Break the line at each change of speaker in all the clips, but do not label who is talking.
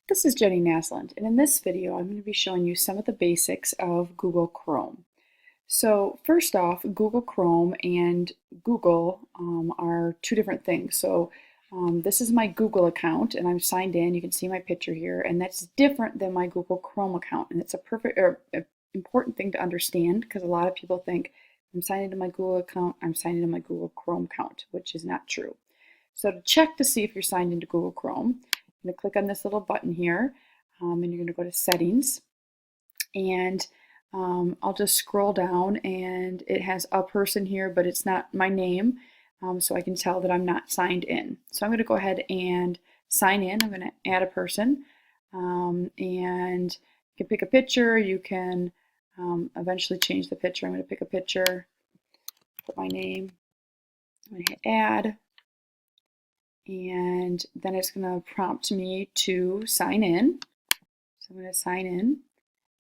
This is Jenny Naslund, and in this video I'm going to be showing you some of the basics of Google Chrome. So first off, Google Chrome and Google are two different things. So this is my Google account and I'm signed in. You can see my picture here, and that's different than my Google Chrome account. And it's a important thing to understand because a lot of people think I'm signed into my Google account, I'm signed into my Google Chrome account, which is not true. So to check to see if you're signed into Google Chrome, I'm going to click on this little button here, and you're going to go to Settings, and I'll just scroll down, and it has a person here, but it's not my name, so I can tell that I'm not signed in. So I'm going to go ahead and sign in. I'm going to add a person, and you can pick a picture. You can eventually change the picture. I'm going to pick a picture, put my name, I'm going to hit Add, and then it's going to prompt me to sign in. So I'm going to sign in,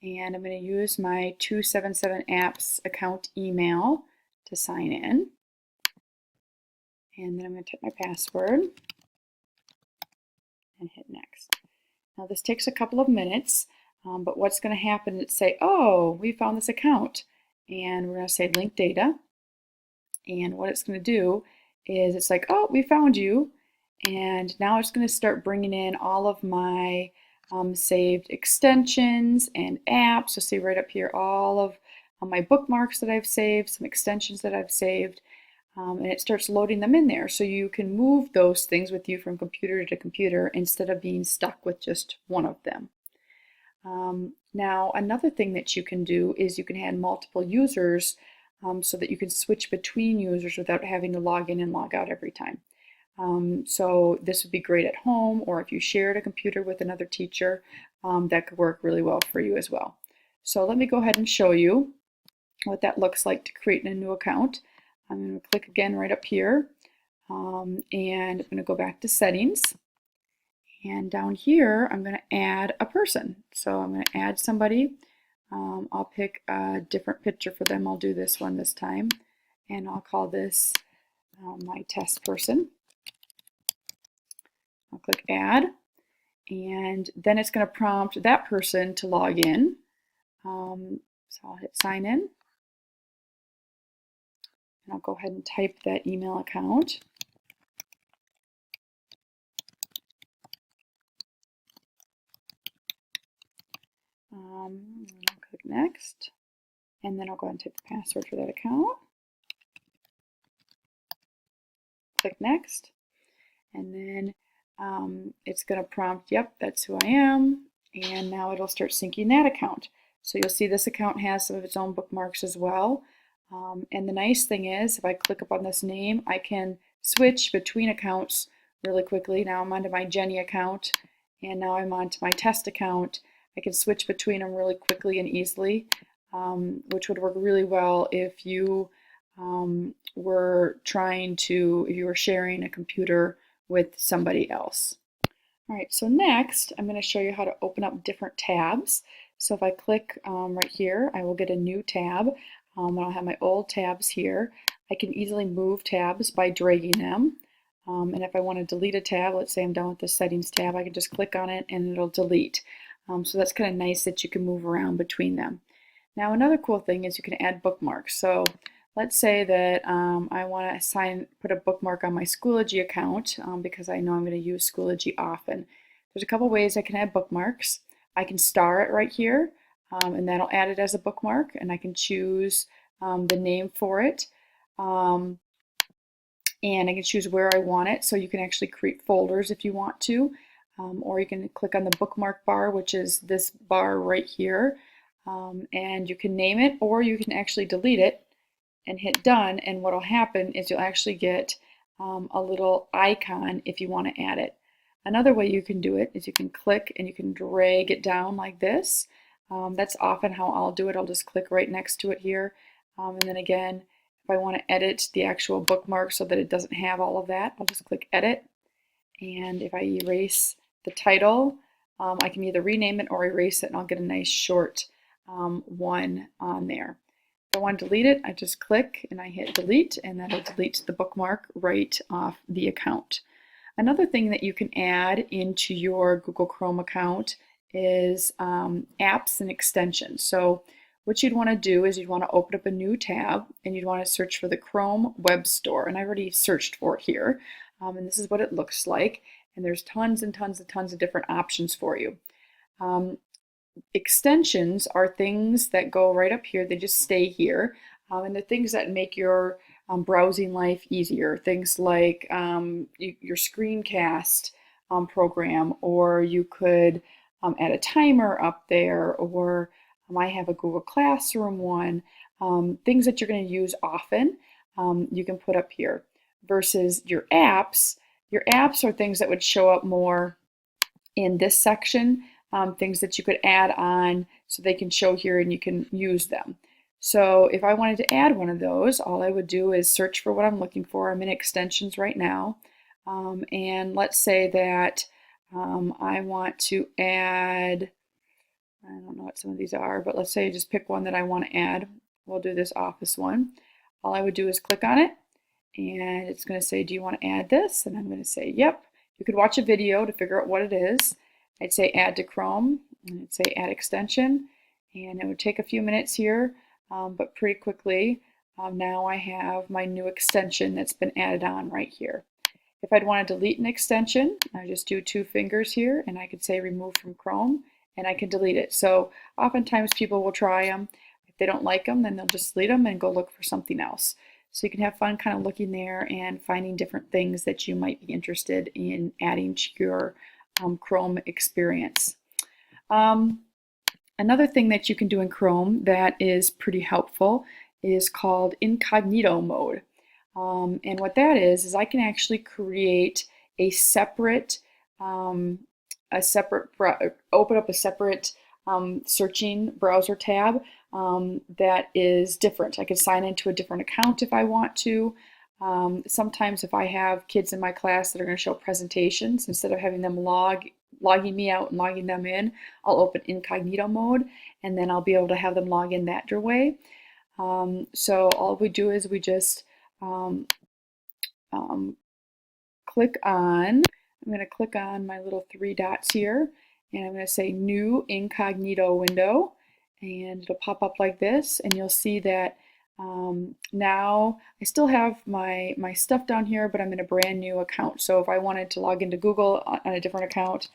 and I'm going to use my 277apps account email to sign in. And then I'm going to type my password and hit next. Now this takes a couple of minutes, but what's going to happen is say, oh, we found this account. And we're going to say link data. And what it's going to do is it's like, oh, we found you. And now it's going to start bringing in all of my saved extensions and apps. You'll see right up here all of my bookmarks that I've saved, some extensions that I've saved, and it starts loading them in there. So you can move those things with you from computer to computer instead of being stuck with just one of them. Now, another thing that you can do is you can add multiple users so that you can switch between users without having to log in and log out every time. So this would be great at home, or if you shared a computer with another teacher, that could work really well for you as well. So let me go ahead and show you what that looks like to create a new account. I'm going to click again right up here, and I'm going to go back to settings. And down here, I'm going to add a person. So I'm going to add somebody. I'll pick a different picture for them. I'll do this one this time, and I'll call this my test person. I'll click add, and then it's going to prompt that person to log in. So I'll hit sign in, and I'll go ahead and type that email account. I'll click next, and then I'll go ahead and type the password for that account. Click next, and then it's going to prompt, yep, that's who I am, and now it'll start syncing that account. So you'll see this account has some of its own bookmarks as well. And the nice thing is, if I click up on this name, I can switch between accounts really quickly. Now I'm onto my Jenny account, and now I'm onto my test account. I can switch between them really quickly and easily, which would work really well if you were if you were sharing a computer with somebody else. All right, so next I'm going to show you how to open up different tabs. So if I click right here, I will get a new tab. I'll have my old tabs here. I can easily move tabs by dragging them. And if I want to delete a tab, let's say I'm done with the settings tab, I can just click on it and it'll delete. So that's kind of nice that you can move around between them. Now another cool thing is you can add bookmarks. So let's say that I want to put a bookmark on my Schoology account because I know I'm going to use Schoology often. There's a couple ways I can add bookmarks. I can star it right here, and that'll add it as a bookmark, and I can choose the name for it, and I can choose where I want it. So you can actually create folders if you want to, or you can click on the bookmark bar, which is this bar right here, and you can name it, or you can actually delete it and hit done, and what will happen is you'll actually get a little icon if you want to add it. Another way you can do it is you can click and you can drag it down like this. That's often how I'll do it. I'll just click right next to it here, and then again, if I want to edit the actual bookmark so that it doesn't have all of that, I'll just click edit, and if I erase the title, I can either rename it or erase it, and I'll get a nice short one on there. If I want to delete it, I just click and I hit delete, and that'll delete the bookmark right off the account. Another thing that you can add into your Google Chrome account is apps and extensions. So what you'd want to do is you'd want to open up a new tab and you'd want to search for the Chrome Web Store. And I already searched for it here. And this is what it looks like. And there's tons and tons and tons of different options for you. Extensions are things that go right up here. They just stay here. And they're things that make your browsing life easier. Things like your screencast program, or you could add a timer up there, or I have a Google Classroom one. Things that you're going to use often, you can put up here. Versus your apps are things that would show up more in this section, things that you could add on so they can show here and you can use them. So if I wanted to add one of those, all I would do is search for what I'm looking for. I'm in extensions right now. And let's say that I want to add, I don't know what some of these are, but let's say I just pick one that I want to add. We'll do this office one. All I would do is click on it and it's going to say, do you want to add this? And I'm going to say, yep. You could watch a video to figure out what it is. I'd say add to Chrome, and I'd say add extension, and it would take a few minutes here, but pretty quickly now I have my new extension that's been added on right here. If I'd want to delete an extension, I just do 2 fingers here and I could say remove from Chrome and I can delete it. So oftentimes people will try them. If they don't like them, then they'll just delete them and go look for something else. So you can have fun kind of looking there and finding different things that you might be interested in adding to your Chrome experience. Another thing that you can do in Chrome that is pretty helpful is called incognito mode. And what that is I can actually create a separate, open up a separate searching browser tab that is different. I could sign into a different account if I want to. Sometimes if I have kids in my class that are going to show presentations, instead of having them logging me out and logging them in, I'll open incognito mode and then I'll be able to have them log in that way. So all we do is we just click on, I'm going to click on my little 3 dots here and I'm going to say new incognito window, and it'll pop up like this, and you'll see that now I still have my stuff down here, but I'm in a brand new account. So if I wanted to log into Google on a different account,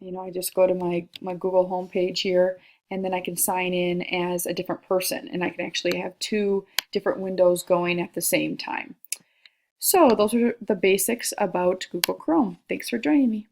I just go to my Google homepage here, and then I can sign in as a different person, and I can actually have 2 different windows going at the same time. So those are the basics about Google Chrome. Thanks for joining me.